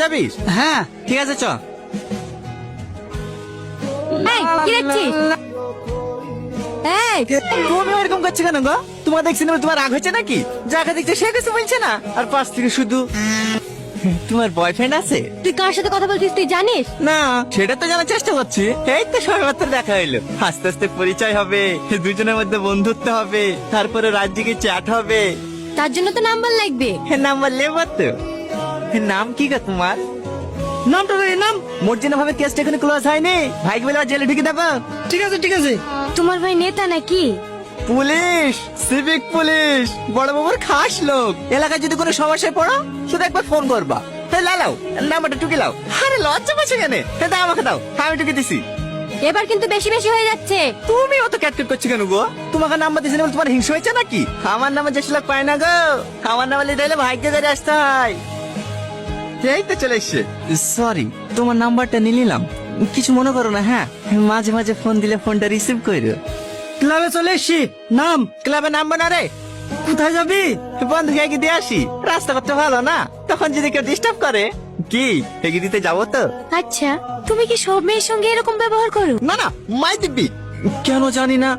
যাবি? হ্যাঁ ঠিক আছে চ। এই কি দেখছিস? এই তুমি এরকম করছো কেন গো? তোমার দেখছি না তোমার রাগ হচ্ছে নাকি? যাকে দেখছে সে কিছু বলছে না, আর পাশ থেকে শুধু তোমার বয়ফ্রেন্ড আছে? তুই কার সাথে কথা বলছিস তুই জানিস? না সেটা তো জানার চেষ্টা করছি। এই তো সবেমাত্র দেখা হইলো, আস্তে আস্তে পরিচয় হবে, দুজনের মধ্যে বন্ধুত্ব হবে, তারপরে রাজ্যে চ্যাট হবে। তার জন্য তো নাম্বার লাগবে। নাম্বার লেবার তো। নাম কি গো তোমার? নামটা রে, নাম। মর্জিনা ভাবে কেসটা এখানে ক্লোজ হয়নি, ভাইকে বলে জেলে ঢুকে দেবো। ঠিক আছে ঠিক আছে। তোমার ভাই নেতা নাকি? পুলিশ, সিভিক পুলিশ, বড় বাবুর খাস লোক। এলাকায় যদি কোনো সমস্যায় পড়ো শুধু একবার ফোন করবা। হ্যাঁ লাও নাম্বারটা টুকে লাও। আরে লজ্জা পাচ্ছে কেন? দাও আমাকে দাও, আমি টুকে দিছি। এবার কিন্তু বেশি বেশি হয়ে যাচ্ছে। তুমি অত ক্যাটকেট করছো কেন গো? তোমাকে নাম্বার দিয়েছি না বলে তোমার হিংসা হয়েছে নাকি? আমার নাম্বার যেসব লোক পায় না গো, আমার নাম্বার নিতে হলে ভাগ্য ধরে আসতে হয়। এই তো চলে এসছে। সরি, তোমার নাম্বারটা নিয়ে নিলাম, কিছু মনে করো না। হ্যাঁ মাঝে মাঝে ফোন দিলে ফোনটা রিসিভ করো। ক্লাবে চলে এসছি। নাম। ক্লাবে নামবো না রে। কোথায় যাবি? বন্ধু এগিয়ে দিয়ে আসি, রাস্তা করতে ভালো না, তখন যদি কেউ ডিস্টার্ব করে। কি এগিয়ে দিতে যাবো তো? আচ্ছা তুমি কি সব মেয়ের সঙ্গে এরকম ব্যবহার করো? না না, মাই দিব্যি। কেন জানি না